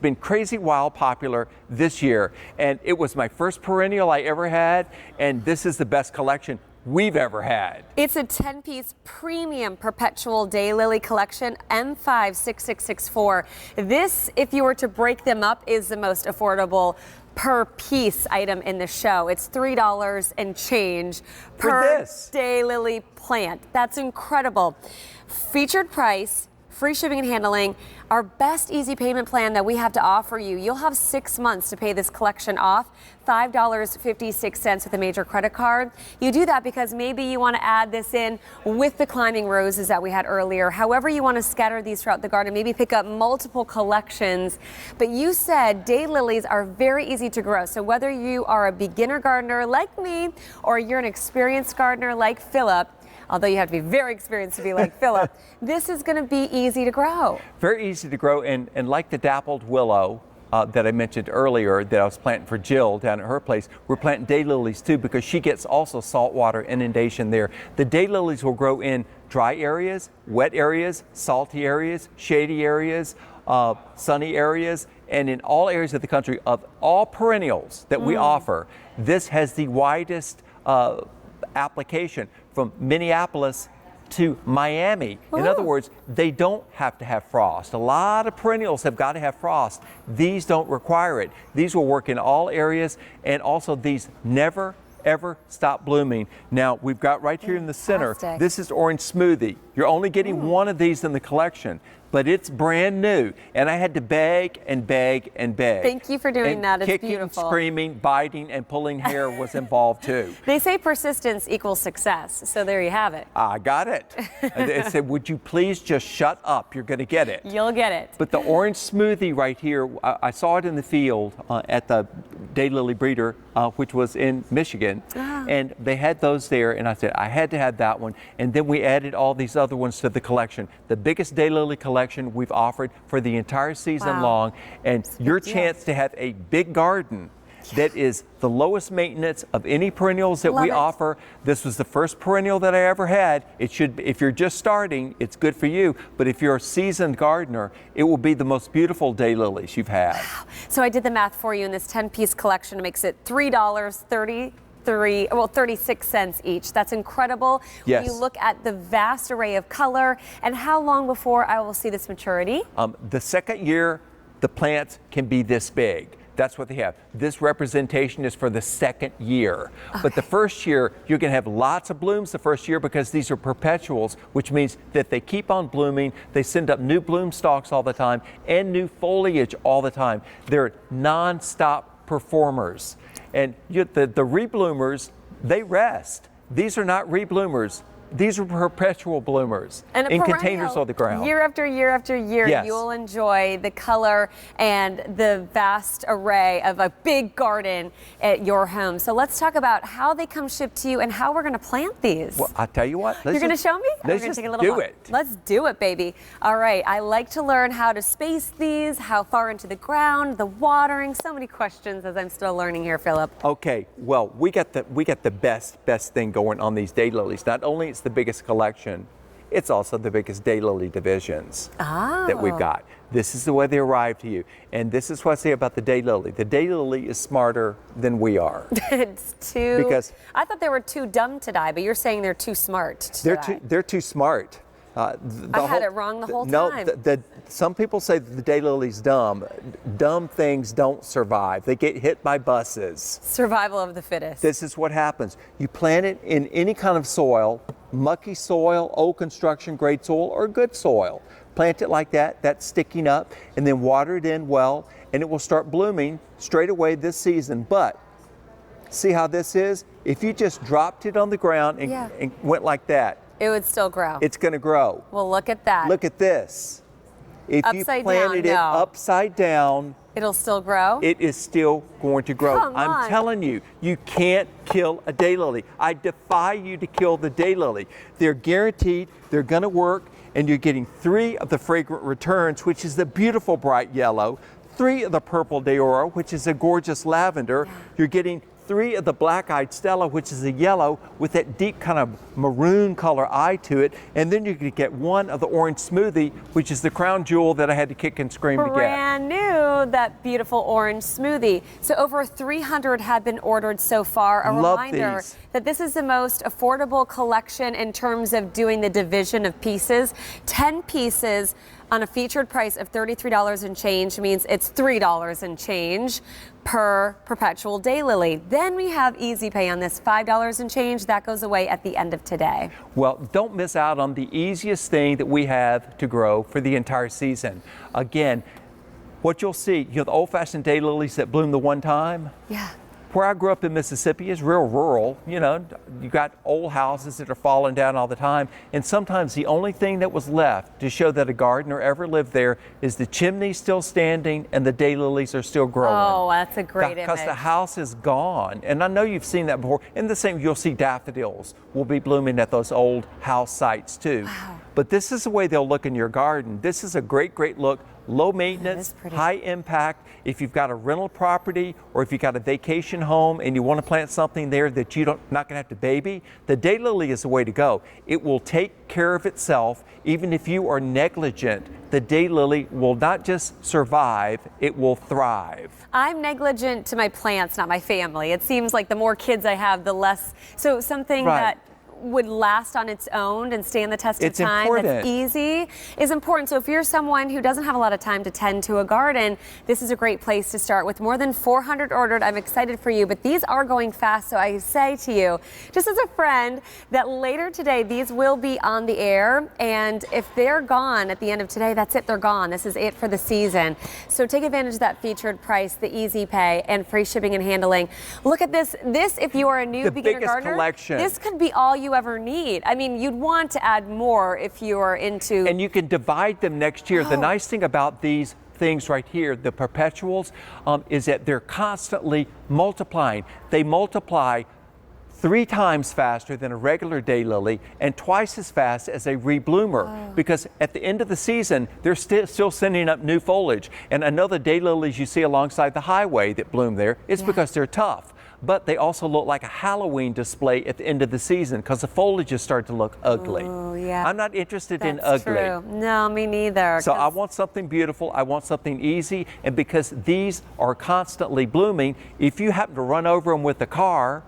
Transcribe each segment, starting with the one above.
been crazy wild popular this year. And it was my first perennial I ever had, and this is the best collection we've ever had. It's a 10-piece premium perpetual daylily collection, M56664. This, if you were to break them up, is the most affordable per piece item in the show. It's $3 and change per daylily plant. That's incredible. Featured price, free shipping and handling, our best easy payment plan that we have to offer you. You'll have 6 months to pay this collection off, $5.56 with a major credit card. You do that because maybe you want to add this in with the climbing roses that we had earlier. However you want to scatter these throughout the garden, maybe pick up multiple collections. But you said daylilies are very easy to grow. So whether you are a beginner gardener like me or you're an experienced gardener like Philip, although you have to be very experienced to be like Philip, this is going to be easy to grow. Very easy to grow, and like the dappled willow that I mentioned earlier that I was planting for Jill down at her place, we're planting daylilies too because she gets also saltwater inundation there. The daylilies will grow in dry areas, wet areas, salty areas, shady areas, sunny areas, and in all areas of the country. Of all perennials that we offer, this has the widest application from Minneapolis to Miami. In other words, they don't have to have frost. A lot of perennials have got to have frost. These don't require it. These will work in all areas, and also these never ever stop blooming. Now we've got right here in the center, this is orange smoothie. You're only getting one of these in the collection, but it's brand new, and I had to beg and beg and beg. Thank you for doing that. It's kicking, beautiful. Screaming, biting, and pulling hair was involved too. They say persistence equals success, so there you have it. I got it. It said, would you please just shut up? You're going to get it. You'll get it. But the orange smoothie right here, I saw it in the field at the Daylily Breeder, which was in Michigan, and they had those there, and I said, I had to have that one. And then we added all these other ones to the collection. The biggest daylily collection we've offered for the entire season long, and your chance to have a big garden that is the lowest maintenance of any perennials that we offer. This was the first perennial that I ever had. It should, if you're just starting, it's good for you. But if you're a seasoned gardener, it will be the most beautiful daylilies you've had. Wow. So I did the math for you in this 10-piece collection. It makes it $36 each. That's incredible. Yes. When you look at the vast array of color, and how long before I will see this maturity? The second year, the plants can be this big. That's what they have. This representation is for the second year. But the first year, you're going to have lots of blooms the first year because these are perpetuals, which means that they keep on blooming. They send up new bloom stalks all the time and new foliage all the time. They're non-stop performers. And the rebloomers, they rest. These are not rebloomers. These are perpetual bloomers in containers on the ground. Year after year after year, you'll enjoy the color and the vast array of a big garden at your home. So let's talk about how they come shipped to you and how we're going to plant these. Well, I'll tell you what. You're going to show me? Let's just do it. Let's do it, baby. All right. I like to learn how to space these, how far into the ground, the watering. So many questions as I'm still learning here, Philip. Okay. Well, we got the best thing going on these daylilies. Not only it's the biggest collection, it's also the biggest daylily divisions that we've got. This is the way they arrive to you. And this is what I say about the daylily. The daylily is smarter than we are. It's too... Because I thought they were too dumb to die, but you're saying they're too smart to die. They're too smart. I had it wrong the whole time. No, some people say that the daylily's dumb. Dumb things don't survive. They get hit by buses. Survival of the fittest. This is what happens. You plant it in any kind of soil, mucky soil, old construction grade soil, or good soil. Plant it like that, that's sticking up, and then water it in well, and it will start blooming straight away this season. But see how this is? If you just dropped it on the ground and went like that, it would still grow. It's going to grow. Well, look at that. Look at this. If you planted it upside down, it'll still grow? It is still going to grow. I'm telling you, you can't kill a daylily. I defy you to kill the daylily. They're guaranteed, they're going to work, and you're getting 3 of the fragrant returns, which is the beautiful bright yellow, 3 of the purple deora, which is a gorgeous lavender. You're getting 3 of the black-eyed Stella, which is a yellow with that deep kind of maroon color eye to it. And then you could get 1 of the orange smoothie, which is the crown jewel that I had to kick and scream to get. Brand new, that beautiful orange smoothie. So over 300 have been ordered so far. A Love reminder these. that this is the most affordable collection in terms of doing the division of pieces. 10 pieces on a featured price of $33 and change means it's $3 and change per Perpetual Daylily. Then we have Easy Pay on this, $5 and change. That goes away at the end of today. Well, don't miss out on the easiest thing that we have to grow for the entire season. Again, what you'll see, the old-fashioned daylilies that bloom the one time. Yeah. Where I grew up in Mississippi is real rural. You got old houses that are falling down all the time. And sometimes the only thing that was left to show that a gardener ever lived there is the chimney still standing and the daylilies are still growing. Oh, that's a great image. Because the house is gone. And I know you've seen that before. And the same, you'll see daffodils will be blooming at those old house sites too. Wow. But this is the way they'll look in your garden. This is a great, great look. Low maintenance, high impact. If you've got a rental property or if you've got a vacation home and you want to plant something there that you're not going to have to baby, the daylily is the way to go. It will take care of itself. Even if you are negligent, the daylily will not just survive, it will thrive. I'm negligent to my plants, not my family. It seems like the more kids I have, the less. So something that would last on its own and stand the test of time, that's easy, is important. So if you're someone who doesn't have a lot of time to tend to a garden, this is a great place to start. With more than 400 ordered, I'm excited for you, but these are going fast. So I say to you, just as a friend, that later today, these will be on the air. And if they're gone at the end of today, that's it, they're gone. This is it for the season. So take advantage of that featured price, the easy pay, and free shipping and handling. Look at this. This, if you are a new beginner gardener, collection. This could be all you ever need. I mean, you'd want to add more if you are into. And you can divide them next year. The nice thing about these things right here, the perpetuals, is that they're constantly multiplying. They multiply 3 times faster than a regular daylily and twice as fast as a rebloomer, because at the end of the season, they're still sending up new foliage. And another daylilies you see alongside the highway that bloom there, it's because they're tough. But they also look like a Halloween display at the end of the season because the foliages start to look ugly. Oh, yeah. I'm not interested in ugly. True. No, me neither. So I want something beautiful. I want something easy. And because these are constantly blooming, if you happen to run over them with a car,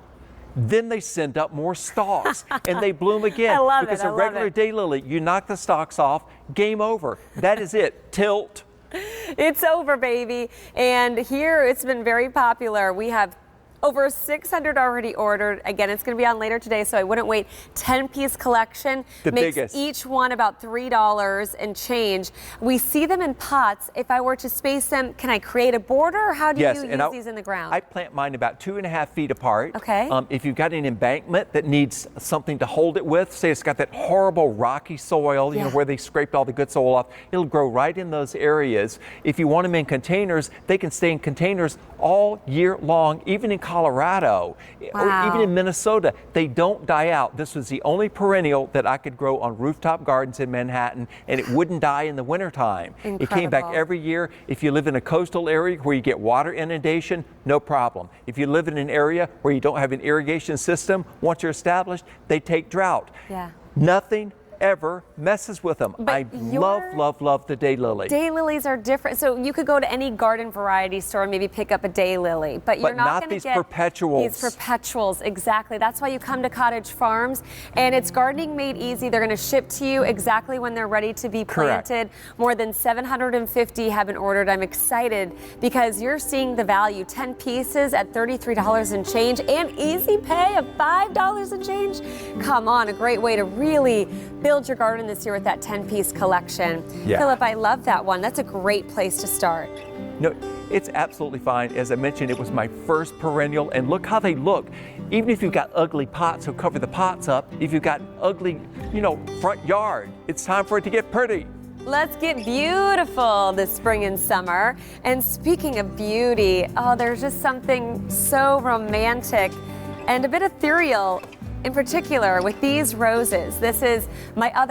then they send up more stalks and they bloom again. I love because it. a regular daylily, you knock the stalks off, game over. That is it. Tilt. It's over, baby. And here it's been very popular. We have over 600 already ordered. Again, it's going to be on later today, so I wouldn't wait. 10-piece collection. The makes biggest. Each one about $3 and change. We see them in pots. If I were to space them, can I create a border, or how do you use these in the ground? I plant mine about 2.5 feet apart. Okay. If you've got an embankment that needs something to hold it with, say it's got that horrible rocky soil, you know, where they scraped all the good soil off, it'll grow right in those areas. If you want them in containers, they can stay in containers all year long, even in Colorado, or even in Minnesota. They don't die out. This was the only perennial that I could grow on rooftop gardens in Manhattan, and it wouldn't die in the wintertime. It came back every year. If you live in a coastal area where you get water inundation, no problem. If you live in an area where you don't have an irrigation system, once you're established, they take drought. Nothing ever messes with them. But I love the daylily. Daylilies are different. So you could go to any garden variety store and maybe pick up a daylily, but you're not going to get perpetuals. These perpetuals. Exactly. That's why you come to Cottage Farms, and it's gardening made easy. They're going to ship to you exactly when they're ready to be planted. More than 750 have been ordered. I'm excited because you're seeing the value. 10 pieces at $33 and change, and easy pay of $5 and change. Come on, a great way to really build your garden this year with that 10-piece collection. Philip, I love that one. That's a great place to start. No, it's absolutely fine. As I mentioned, it was my first perennial, and look how they look. Even if you've got ugly pots, so cover the pots up. If you've got ugly, front yard, it's time for it to get pretty. Let's get beautiful this spring and summer. And speaking of beauty, there's just something so romantic and a bit ethereal in particular with these roses. This is my other